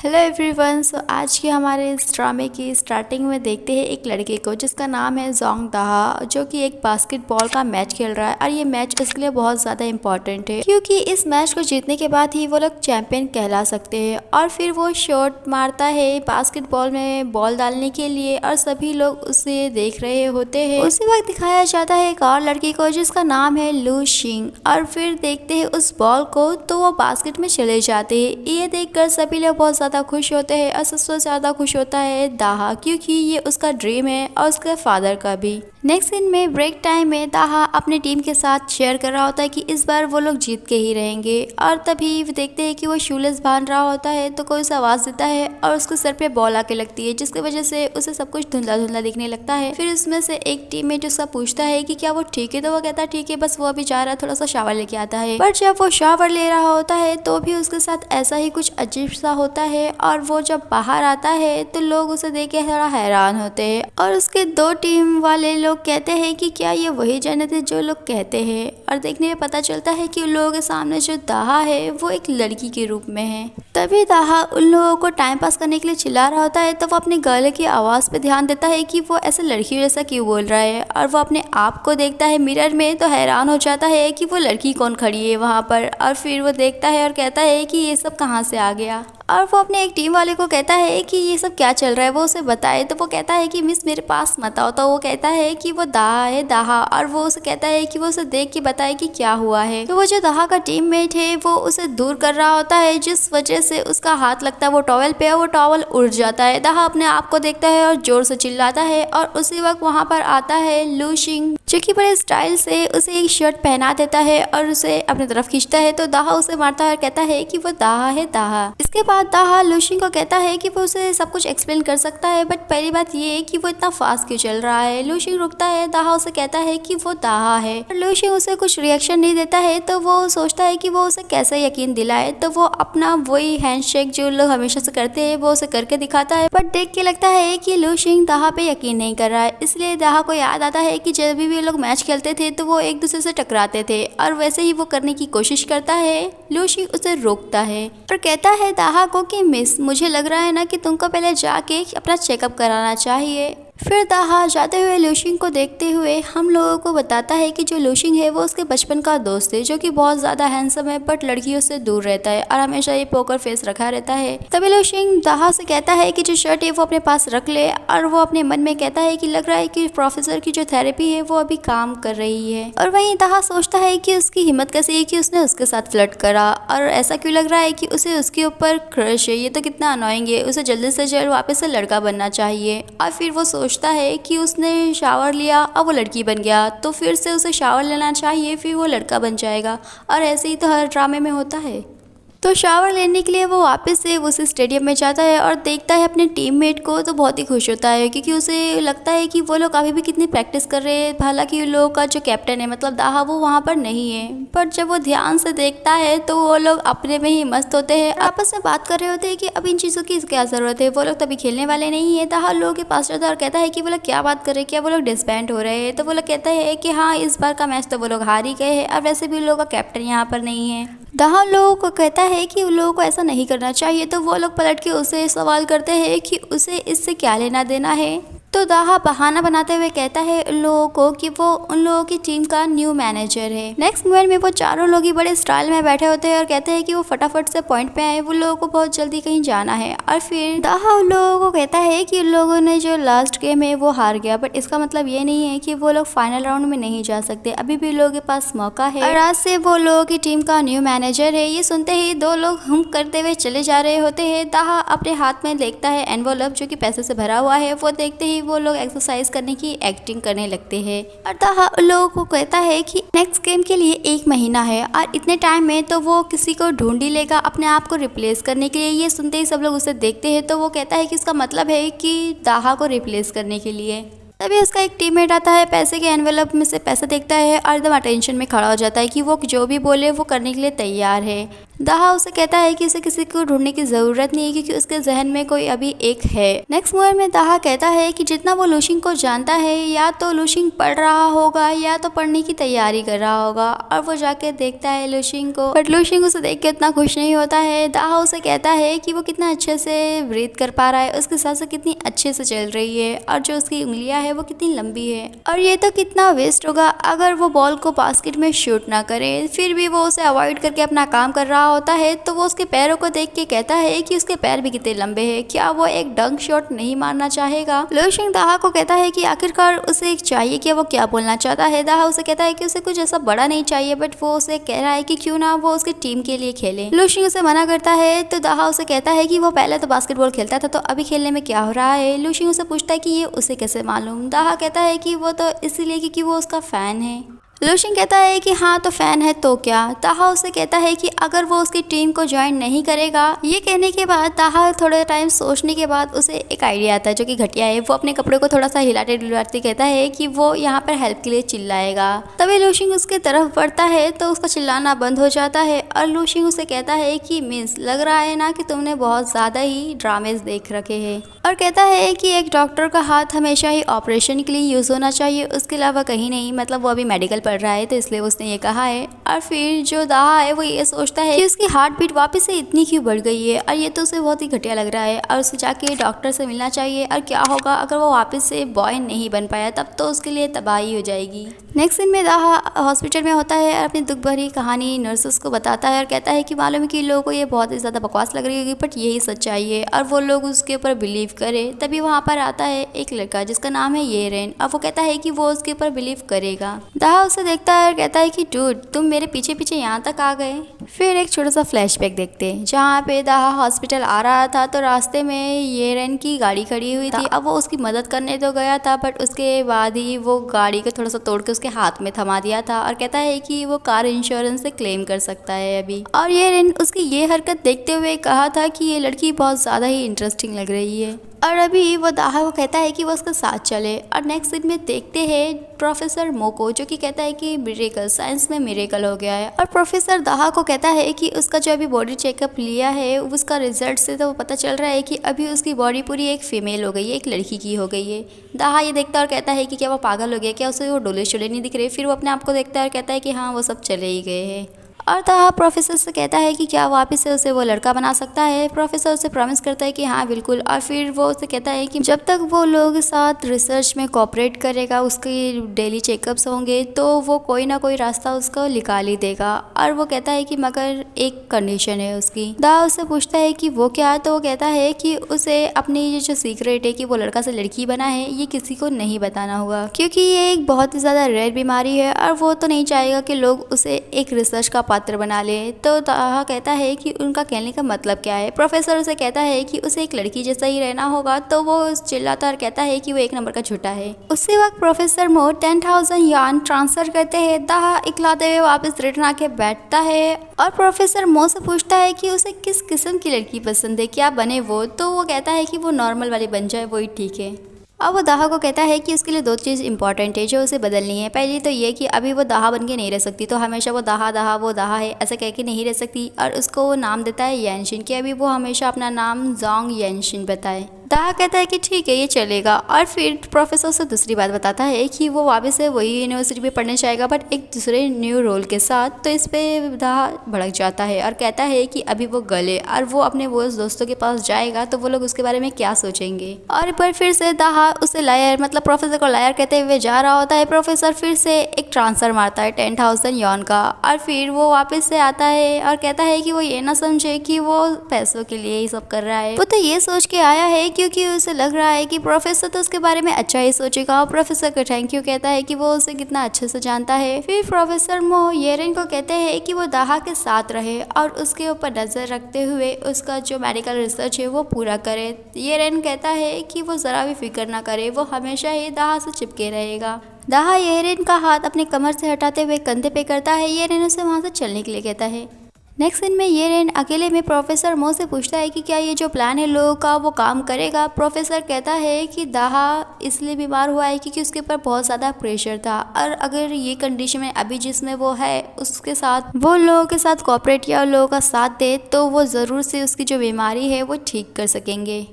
Hello everyone. सो आज के हमारे इस ड्रामे की स्टार्टिंग में देखते हैं एक लड़के को जिसका नाम है जोंग दाहा, जो कि एक बास्केटबॉल का मैच खेल रहा है। और ये मैच उसके लिए बहुत ज़्यादा इंपॉर्टेंट है क्योंकि इस मैच को जीतने के बाद ही वो लोग चैंपियन कहला सकते हैं। और फिर वो शॉट मारता है बास्केटबॉल में बॉल डालने के लिए और सभी लोग उसे देख रहे होते हैं। उसी वक्त दिखाया जाता है एक और लड़की को जिसका नाम है लू शिंग। और फिर देखते हैं उस बॉल को तो वो बास्केट में चले जाते हैं। ये देखकर सभी लोग बहुत ज़्यादा खुश होते हैं और सबसे ज़्यादा खुश होता है दाहा, क्योंकि ये उसका ड्रीम है और उसके फादर का भी। नेक्स्ट सीन में ब्रेक टाइम में दाहा अपने टीम के साथ शेयर कर रहा होता है कि इस बार वो लोग जीत के ही रहेंगे। और तभी देखते हैं कि वो शूलेस बांध रहा होता है तो कोई उसे आवाज़ देता है और उसके सर पे बॉल आके लगती है, जिसकी वजह से उसे सब कुछ धुंधला धुंधला दिखने लगता है। फिर उसमें से एक टीममेट उसका पूछता है कि क्या वो ठीक है, तो वो कहता है ठीक है, बस वो अभी जा रहा है, थोड़ा सा शावर लेके आता है। पर जब वो शावर ले रहा होता है तो भी उसके साथ ऐसा ही कुछ अजीब सा होता है। और वो जब बाहर आता है तो लोग उसे देख के थोड़ा हैरान होते हैं। और उसके दो टीम वाले लोग कहते हैं कि क्या ये वही जन्नत है जो लोग कहते हैं। और देखने में पता चलता है कि उन लोगों के सामने जो दाहा है वो एक लड़की के रूप में है। तभी दाहा उन लोगों को टाइम पास करने के लिए चिल्ला रहा होता है तो वो अपने गले की आवाज़ पे ध्यान देता है कि वो ऐसे लड़की जैसा क्यों बोल रहा है। और वो अपने आप को देखता है मिरर में तो हैरान हो जाता है कि वो लड़की कौन खड़ी है वहाँ पर। और फिर वो देखता है और कहता है कि ये सब कहाँ से आ गया। और वो अपने एक टीम वाले को कहता है कि ये सब क्या चल रहा है, वो उसे बताए। तो वो कहता है कि मिस मेरे पास मत आओ। तो वो कहता है कि वो दाहा है, दाहा। और वो उसे कहता है कि वो उसे देख के बताए कि क्या हुआ है। तो वो जो दाहा का टीममेट है वो उसे दूर कर रहा होता है, जिस वजह से उसका हाथ लगता है वो टॉवल पे और वो टॉवल उड़ जाता है। दाहा अपने आप को देखता है और जोर से चिल्लाता है। और उसी वक्त वहाँ पर आता है लू शिंग, जो कि बड़े स्टाइल से उसे एक शर्ट पहना देता है और उसे अपनी तरफ खींचता है। तो दाहा उसे मारता है और कहता है कि वो दाहा है, दाहा। इसके बाद दाहा लू शिंग को कहता है कि वो उसे सब कुछ एक्सप्लेन कर सकता है, बट पहली बात ये है कि वो इतना फास्ट क्यों चल रहा है। लू शिंग रुकता है, दाहा उसे कहता है कि वो दाहा है। लू शिंग उसे कुछ रिएक्शन नहीं देता है तो वो सोचता है कि वो उसे कैसे यकीन दिलाए। तो वो अपना वही हैंडशेक जो लोग हमेशा से करते हैं वो उसे करके दिखाता है, बट देख के लगता है कि लू शिंग दाहा पे यकीन नहीं कर रहा है। इसलिए दाहा को याद आता है कि जब भी लोग मैच खेलते थे तो वो एक दूसरे से टकराते थे और वैसे ही वो करने की कोशिश करता है। लू शिंग उसे रोकता है और कहता है दाहा को कि मिस, मुझे लग रहा है ना कि तुमको पहले जाके अपना चेकअप कराना चाहिए। फिर दाहा जाते हुए लू शिंग को देखते हुए हम लोगों को बताता है कि जो लू शिंग है वो उसके बचपन का दोस्त है, जो कि बहुत ज़्यादा हैंडसम है बट लड़कियों से दूर रहता है और हमेशा ये पोकर फेस रखा रहता है। तभी लू शिंग दाहा से कहता है कि जो शर्ट है वो अपने पास रख ले। और वो अपने मन में कहता है कि लग रहा है कि प्रोफेसर की जो थेरेपी है वो अभी काम कर रही है। और वहीं दाहा सोचता है कि उसकी हिम्मत कैसी है कि उसने उसके साथ फ्लर्ट करा, और ऐसा क्यों लग रहा है कि उसे उसके ऊपर क्रश है। ये तो कितना अनोइंग है, उसे जल्दी से जल्द वापस से लड़का बनना चाहिए। और फिर वो सोचता है कि उसने शावर लिया और वो लड़की बन गया, तो फिर से उसे शावर लेना चाहिए, फिर वो लड़का बन जाएगा। और ऐसे ही तो हर ड्रामे में होता है। तो शावर लेने के लिए वो वापस से उस स्टेडियम में जाता है और देखता है अपने टीममेट को, तो बहुत ही खुश होता है क्योंकि उसे लगता है कि वो लोग अभी भी कितनी प्रैक्टिस कर रहे हैं। हालांकि उन लोगों का जो कैप्टन है मतलब दाहा वो वहाँ पर नहीं है, पर जब वो ध्यान से देखता है तो वो लोग अपने में ही मस्त होते हैं, आपस में बात कर रहे होते हैं कि अब इन चीज़ों की क्या ज़रूरत है, वो लोग तभी खेलने वाले नहीं है। दाहा लोगों के पास जाता है और कहता है कि वो लोग क्या बात कर रहे हैं, क्या वो लोग डिसबैंड हो रहे हैं। तो वो लोग कहते हैं कि हाँ, इस बार का मैच तो वो लोग हार ही गए हैं और वैसे भी उन लोगों का कैप्टन यहाँ पर नहीं है। दाहा लोगों को कहता है कि उन लोगों को ऐसा नहीं करना चाहिए। तो वो लोग पलट के उसे सवाल करते हैं कि उसे इससे क्या लेना देना है। तो दाहा बहाना बनाते हुए कहता है उन लोगों को कि वो उन लोगों की टीम का न्यू मैनेजर है। नेक्स्ट मोमेंट में वो चारों लोग ही बड़े स्टाइल में बैठे होते हैं और कहते हैं कि वो फटाफट से पॉइंट पे आए, वो लोगों को बहुत जल्दी कहीं जाना है। और फिर दाहा उन लोगों को कहता है कि उन लोगों ने जो लास्ट गेम है वो हार गया, बट इसका मतलब ये नहीं है कि वो लोग फाइनल राउंड में नहीं जा सकते, अभी भी लोगों के पास मौका है। और आज से वो लोगों की टीम का न्यू मैनेजर है। ये सुनते ही दो लोग हम करते हुए चले जा रहे होते हैं। दाहा अपने हाथ में देखता है एनवलप जो कि पैसे से भरा हुआ है। वो देखते ही वो लोग एक्सरसाइज करने की एक्टिंग करने लगते हैं। और दाहा उन लोगों को कहता है कि नेक्स्ट गेम के लिए 1 महीना है और इतने टाइम में तो वो किसी को ढूंढ ही लेगा अपने आप को रिप्लेस करने के लिए। ये सुनते ही सब लोग उसे देखते हैं। तो वो कहता है कि इसका मतलब है कि दाहा को रिप्लेस करने के लिए। तभी उसका एक टीममेट आता है, पैसे के एनवेलप में से पैसा देखता है और एकदम अटेंशन में खड़ा हो जाता है कि वो जो भी बोले वो करने के लिए तैयार है। दाहा उसे कहता है कि उसे किसी को ढूंढने की जरूरत नहीं है क्योंकि उसके जहन में कोई अभी एक है। नेक्स्ट मोमेंट में दाहा कहता है कि जितना वो लुशिंग को जानता है या तो लुशिंग पढ़ रहा होगा या तो पढ़ने की तैयारी कर रहा होगा, और वो जाके देखता है लुशिंग को, बट लुशिंग उसे देख के इतना खुश नहीं होता है। दाहा उसे कहता है कि वो कितना अच्छे से ब्रीथ कर पा रहा है, उसकी सांसें कितनी अच्छे से चल रही है और जो उसकी उंगलियां है वो कितनी लंबी है, और ये तो कितना वेस्ट होगा अगर वो बॉल को बास्केट में शूट ना करे। फिर भी वो उसे अवॉइड करके अपना काम कर रहा होता है, तो वो उसके पैरों को देख के कहता है कि उसके पैर भी कितने लंबे हैं, क्या वो एक डंक शॉट नहीं मारना चाहेगा। लुशिंग दाहा को कहता है कि आखिरकार उसे एक चाहिए कि वो क्या बोलना चाहता है। दाहा उसे कहता है कि उसे कुछ ऐसा बड़ा नहीं चाहिए, बट वो उसे कह रहा है कि क्यों ना वो उसकी टीम के लिए खेले। लुशिंग उसे मना करता है, तो दाहा उसे कहता है कि वो पहले तो बास्केटबॉल खेलता था, तो अभी खेलने में क्या हो रहा है। लुशिंग उसे पूछता है कि ये उसे कैसे मालूम। दाहा कहता है कि वो तो इसीलिए क्योंकि वो उसका फैन है। लुशिंग कहता है कि हाँ तो फैन है तो क्या। दाहा उसे कहता है कि अगर वो उसकी टीम को ज्वाइन नहीं करेगा। ये कहने के बाद दाहा थोड़े टाइम सोचने के बाद उसे एक आइडिया आता है जो कि घटिया है। वो अपने कपड़े को थोड़ा सा हिलाते डुलाते कहता है कि वो यहाँ पर हेल्प के लिए चिल्लाएगा। तभी लुशिंग उसके तरफ बढ़ता है तो उसका चिल्लाना बंद हो जाता है, और लुशिंग उसे कहता है कि मिस लग रहा है ना कि तुमने बहुत ज़्यादा ही ड्रामेज देख रखे हैं, और कहता है कि एक डॉक्टर का हाथ हमेशा ही ऑपरेशन के लिए यूज़ होना चाहिए, उसके अलावा कहीं नहीं। मतलब वो अभी मेडिकल पढ़ रहा है तो इसलिए उसने ये कहा है। और फिर जो दाहा है वो ये सोचता है कि उसकी हार्ट बीट वापस से इतनी क्यों बढ़ गई है, और ये तो उसे बहुत ही घटिया लग रहा है, और उसे जाके डॉक्टर से मिलना चाहिए। और क्या होगा अगर वो वापस से बॉय नहीं बन पाया, तब तो उसके लिए तबाही हो जाएगी। नेक्स्ट दिन में दाहा हॉस्पिटल में होता है और अपनी दुख भरी कहानी नर्सेस को बताता है और कहता है कि मालूम है कि लोगों को ये बहुत ही ज़्यादा बकवास लग रही होगी, बट यही सच्चाई है और वो लोग उसके ऊपर बिलीव करे। तभी वहाँ पर आता है एक लड़का जिसका नाम है येरेन, और वो कहता है कि वो उसके ऊपर बिलीव करेगा। दाहा उसे देखता है और कहता है कि डूड तुम मेरे पीछे पीछे यहाँ तक आ गए। फिर एक छोटा सा फ्लैशबैक देखते हैं जहाँ पे दाहा हॉस्पिटल आ रहा था, तो रास्ते में येरेन की गाड़ी खड़ी हुई थी। अब वो उसकी मदद करने तो गया था, बट उसके बाद ही वो गाड़ी को थोड़ा सा तोड़ के उसके हाथ में थमा दिया था, और कहता है कि वो कार इंश्योरेंस से क्लेम कर सकता है अभी। और येरेन उसकी ये हरकत देखते हुए कहा था कि ये लड़की बहुत ज़्यादा ही इंटरेस्टिंग लग रही है, और अभी वो दाहा को कहता है कि वो उसके साथ चले। और नेक्स्ट सीन में देखते हैं प्रोफेसर मो को, जो कि कहता है कि मिरेकल, साइंस में मिरेकल हो गया है। और प्रोफेसर दाहा को कहता है कि उसका जो अभी बॉडी चेकअप लिया है उसका रिजल्ट से तो पता चल रहा है कि अभी उसकी बॉडी पूरी एक फीमेल हो गई है, एक लड़की की हो गई है। दाहा ये देखता है और कहता है कि क्या वो पागल हो गया, क्या उसे वो डोले शोले नहीं दिख रहे। फिर वो अपने आप को देखता है और कहता है कि हाँ वो सब चले ही गए हैं। और दाहा प्रोफेसर से कहता है कि क्या वापस से उसे वो लड़का बना सकता है। प्रोफेसर उसे प्रॉमिस करता है कि हाँ बिल्कुल, और फिर वो उसे कहता है कि जब तक वो लोग साथ रिसर्च में कोऑपरेट करेगा, उसके डेली चेकअप्स होंगे, तो वो कोई ना कोई रास्ता उसको निकाल ही देगा। और वो कहता है कि मगर एक कंडीशन है उसकी। दाहा उससे पूछता है कि वो क्या है, तो वो कहता है कि उसे अपनी ये जो सीक्रेट है कि वो लड़का से लड़की बना है, ये किसी को नहीं बताना होगा, क्योंकि ये एक बहुत ही ज़्यादा रेयर बीमारी है, और वो तो नहीं चाहेगा कि लोग उसे एक रिसर्च का पात्र बना ले। तो दाहा कहता है कि उनका कहने का मतलब क्या है। प्रोफेसर उसे कहता है कि उसे एक लड़की जैसा ही रहना होगा, तो वो चिल्लाता और कहता है कि वो एक नंबर का झूठा है। उसी वक्त प्रोफेसर मो 10,000 यान ट्रांसफर करते हैं। दाहा इकलाते हुए वापस रिटर्न आके बैठता है और प्रोफेसर मो से पूछता है कि उसे किस किस्म की लड़की पसंद है, क्या बने वो। तो वो कहता है कि वो नॉर्मल वाली बन जाए, वही ठीक है। अब वो दाहा को कहता है कि उसके लिए दो चीज़ इंपॉर्टेंट है जो उसे बदलनी है। पहली तो ये कि अभी वो दाहा बन के नहीं रह सकती, तो हमेशा वो दाहा दाहा वो दाहा है ऐसा कह के नहीं रह सकती, और उसको वो नाम देता है येनशिन, कि अभी वो हमेशा अपना नाम जोंग येनशिन बताए। दाहा कहता है कि ठीक है ये चलेगा। और फिर प्रोफेसर से दूसरी बात बताता है कि वो वापस से वही यूनिवर्सिटी में पढ़ने जाएगा, बट एक दूसरे न्यू रोल के साथ। तो इस पे दाहा भड़क जाता है और कहता है कि अभी वो गले और वो अपने वो दोस्तों के पास जाएगा, तो वो लोग उसके बारे में क्या सोचेंगे। और एक बार फिर से दाहा उसे लायर मतलब प्रोफेसर को लायर कहते हुए जा रहा होता है। प्रोफेसर फिर से एक ट्रांसफर मारता है 10,000 यॉन का, और फिर वो वापस से आता है और कहता है कि वो ये ना समझे कि वो पैसों के लिए ही सब कर रहा है। वो तो ये सोच के आया है क्योंकि उसे लग रहा है कि प्रोफेसर तो उसके बारे में अच्छा ही सोचेगा, और प्रोफेसर को थैंक यू कहता है कि वो उसे कितना अच्छे से जानता है। फिर प्रोफेसर मो येरेन को कहते हैं कि वो दाहा के साथ रहे और उसके ऊपर नजर रखते हुए उसका जो मेडिकल रिसर्च है वो पूरा करे। येरेन कहता है कि वो जरा भी फिक्र ना करे, वो हमेशा ही दाहा से चिपके रहेगा। दाहा येरेन का हाथ अपने कमर से हटाते हुए कंधे पे करता है। येरेन उसे वहाँ से चलने के लिए कहता है। नेक्स्ट सीन में ये रेन अकेले में प्रोफेसर मो से पूछता है कि क्या ये जो प्लान है लोगों का वो काम करेगा। प्रोफेसर कहता है कि दाहा इसलिए बीमार हुआ है क्योंकि उसके ऊपर बहुत ज़्यादा प्रेशर था, और अगर ये कंडीशन में अभी जिसमें वो है उसके साथ वो लोगों के साथ कोऑपरेट या लोगों का साथ दे तो वो ज़रूर से उसकी जो बीमारी है वो ठीक कर सकेंगे।